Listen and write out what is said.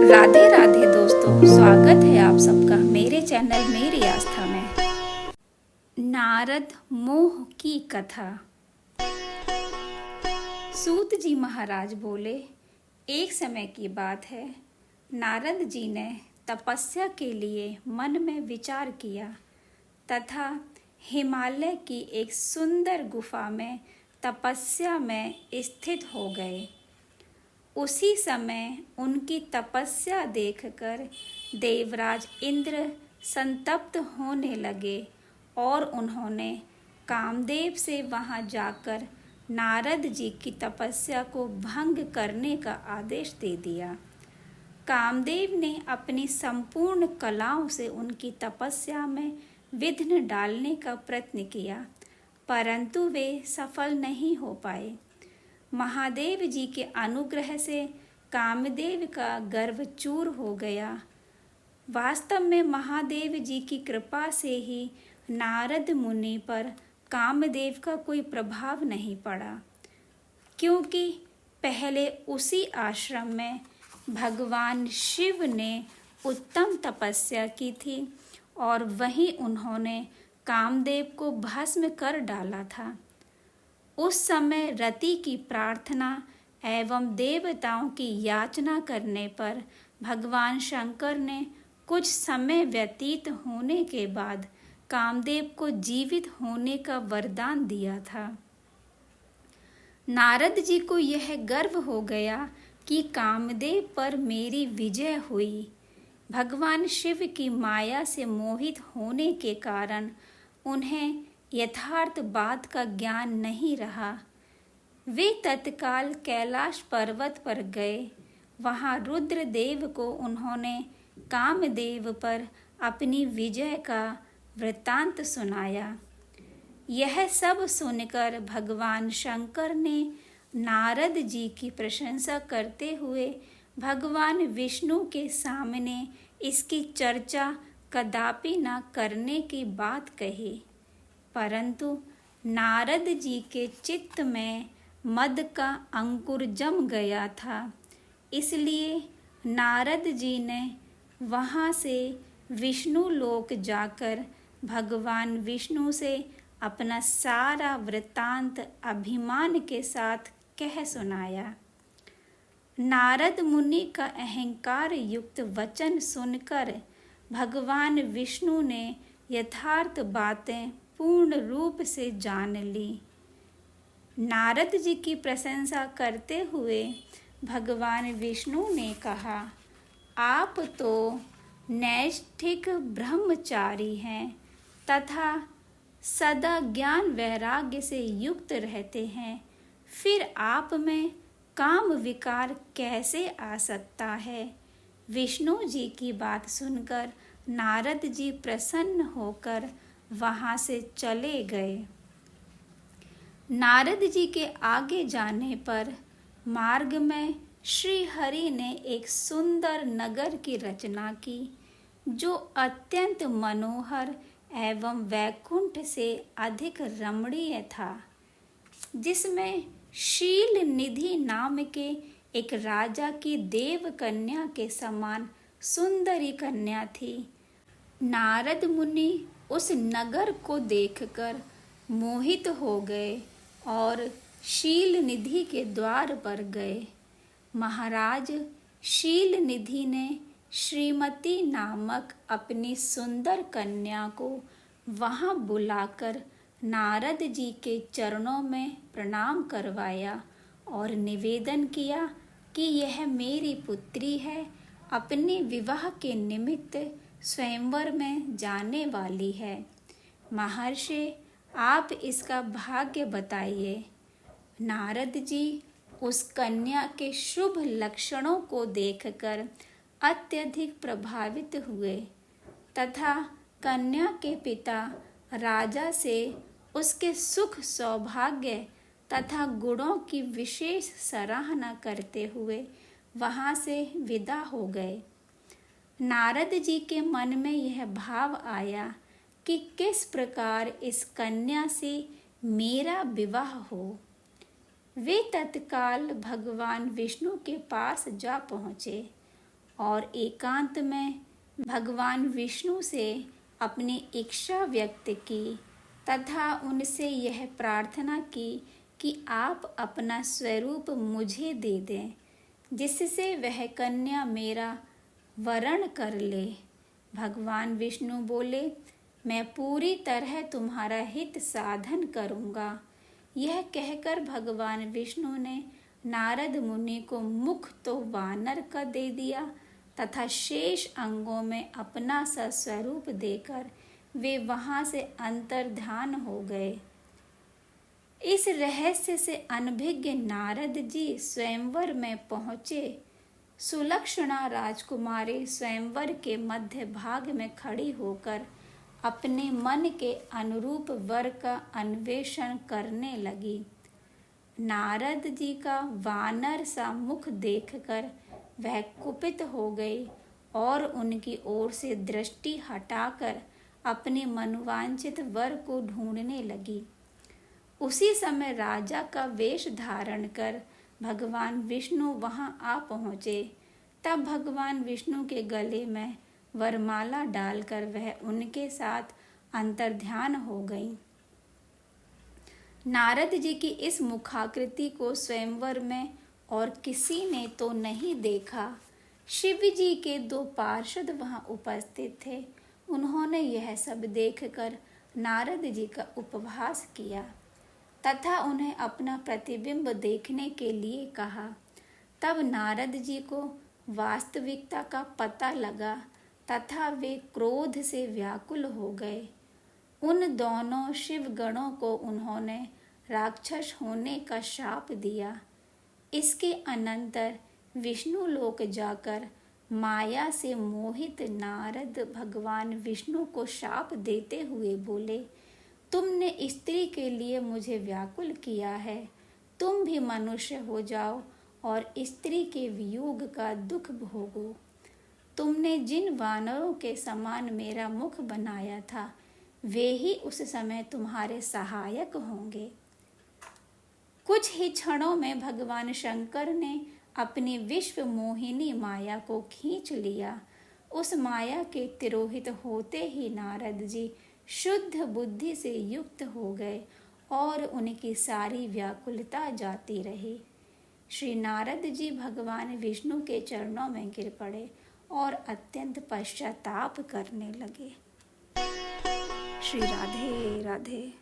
राधे राधे दोस्तों, स्वागत है आप सबका मेरे चैनल मेरी आस्था में। नारद मोह की कथा। सूत जी महाराज बोले, एक समय की बात है, नारद जी ने तपस्या के लिए मन में विचार किया तथा हिमालय की एक सुंदर गुफा में तपस्या में स्थित हो गए। उसी समय उनकी तपस्या देखकर देवराज इंद्र संतप्त होने लगे और उन्होंने कामदेव से वहां जाकर नारद जी की तपस्या को भंग करने का आदेश दे दिया। कामदेव ने अपनी संपूर्ण कलाओं से उनकी तपस्या में विघ्न डालने का प्रयत्न किया, परंतु वे सफल नहीं हो पाए। महादेव जी के अनुग्रह से कामदेव का गर्व चूर हो गया। वास्तव में महादेव जी की कृपा से ही नारद मुनि पर कामदेव का कोई प्रभाव नहीं पड़ा, क्योंकि पहले उसी आश्रम में भगवान शिव ने उत्तम तपस्या की थी और वहीं उन्होंने कामदेव को भस्म कर डाला था। उस समय रति की प्रार्थना एवं देवताओं की याचना करने पर भगवान शंकर ने कुछ समय व्यतीत होने के बाद कामदेव को जीवित होने का वरदान दिया था। नारद जी को यह गर्व हो गया कि कामदेव पर मेरी विजय हुई। भगवान शिव की माया से मोहित होने के कारण उन्हें यथार्थ बात का ज्ञान नहीं रहा। वे तत्काल कैलाश पर्वत पर गए। वहां रुद्रदेव को उन्होंने कामदेव पर अपनी विजय का वृत्तांत सुनाया। यह सब सुनकर भगवान शंकर ने नारद जी की प्रशंसा करते हुए भगवान विष्णु के सामने इसकी चर्चा कदापि न करने की बात कही, परंतु नारद जी के चित्त में मद का अंकुर जम गया था। इसलिए नारद जी ने वहाँ से विष्णु लोक जाकर भगवान विष्णु से अपना सारा वृत्तांत अभिमान के साथ कह सुनाया। नारद मुनि का अहंकार युक्त वचन सुनकर भगवान विष्णु ने यथार्थ बातें पूर्ण रूप से जान ली। नारद जी की प्रशंसा करते हुए भगवान विष्णु ने कहा, आप तो नैष्ठिक ब्रह्मचारी हैं तथा सदा ज्ञान वैराग्य से युक्त रहते हैं, फिर आप में काम विकार कैसे आ सकता है। विष्णु जी की बात सुनकर नारद जी प्रसन्न होकर वहां से चले गए। नारद जी के आगे जाने पर मार्ग में श्री हरि ने एक सुंदर नगर की रचना की, जो अत्यंत मनोहर एवं वैकुंठ से अधिक रमणीय था, जिसमें शील निधि नाम के एक राजा की देव कन्या के समान सुंदरी कन्या थी। नारद मुनि उस नगर को देखकर मोहित हो गए और शील निधि के द्वार पर गए। महाराज शील निधि ने श्रीमती नामक अपनी सुंदर कन्या को वहां बुलाकर नारद जी के चरणों में प्रणाम करवाया और निवेदन किया कि यह मेरी पुत्री है, अपने विवाह के निमित्त स्वयंवर में जाने वाली है। महर्षि, आप इसका भाग्य बताइए। नारद जी उस कन्या के शुभ लक्षणों को देखकर अत्यधिक प्रभावित हुए तथा कन्या के पिता राजा से उसके सुख सौभाग्य तथा गुणों की विशेष सराहना करते हुए वहां से विदा हो गए। नारद जी के मन में यह भाव आया कि किस प्रकार इस कन्या से मेरा विवाह हो। वे तत्काल भगवान विष्णु के पास जा पहुँचे और एकांत में भगवान विष्णु से अपनी इच्छा व्यक्त की तथा उनसे यह प्रार्थना की कि आप अपना स्वरूप मुझे दे दें, जिससे वह कन्या मेरा वरण कर ले। भगवान विष्णु बोले, मैं पूरी तरह तुम्हारा हित साधन करूँगा। यह कहकर भगवान विष्णु ने नारद मुनि को मुख तो वानर का दे दिया तथा शेष अंगों में अपना सा स्वरूप देकर वे वहां से अंतर्ध्यान हो गए। इस रहस्य से अनभिज्ञ नारद जी स्वयंवर में पहुँचे। सुलक्षणा राजकुमारी स्वयंवर के मध्य भाग में खड़ी होकर अपने मन के अनुरूप वर का अन्वेषण करने लगी। नारद जी का वानर सा मुख देखकर वह कुपित हो गई और उनकी ओर से दृष्टि हटाकर अपने मनोवांछित वर को ढूंढने लगी। उसी समय राजा का वेश धारण कर भगवान विष्णु वहां आ पहुँचे। तब भगवान विष्णु के गले में वरमाला डालकर वह उनके साथ अंतर्ध्यान हो गई। नारद जी की इस मुखाकृति को स्वयंवर में और किसी ने तो नहीं देखा। शिव जी के 2 पार्षद वहां उपस्थित थे। उन्होंने यह सब देखकर नारद जी का उपहास किया तथा उन्हें अपना प्रतिबिंब देखने के लिए कहा। तब नारद जी को वास्तविकता का पता लगा तथा वे क्रोध से व्याकुल हो गए। उन दोनों शिव गणों को उन्होंने राक्षस होने का शाप दिया। इसके अनंतर विष्णु लोक जाकर माया से मोहित नारद भगवान विष्णु को शाप देते हुए बोले, तुमने स्त्री के लिए मुझे व्याकुल किया है, तुम भी मनुष्य हो जाओ और स्त्री के वियोग का दुख भोगो। तुमने जिन वानरों के समान मेरा मुख बनाया था, वे ही उस समय तुम्हारे सहायक होंगे। कुछ ही क्षणों में भगवान शंकर ने अपनी विश्व मोहिनी माया को खींच लिया। उस माया के तिरोहित होते ही नारद जी शुद्ध बुद्धि से युक्त हो गए और उनकी सारी व्याकुलता जाती रही। श्री नारद जी भगवान विष्णु के चरणों में गिर पड़े और अत्यंत पश्चाताप करने लगे। श्री राधे राधे।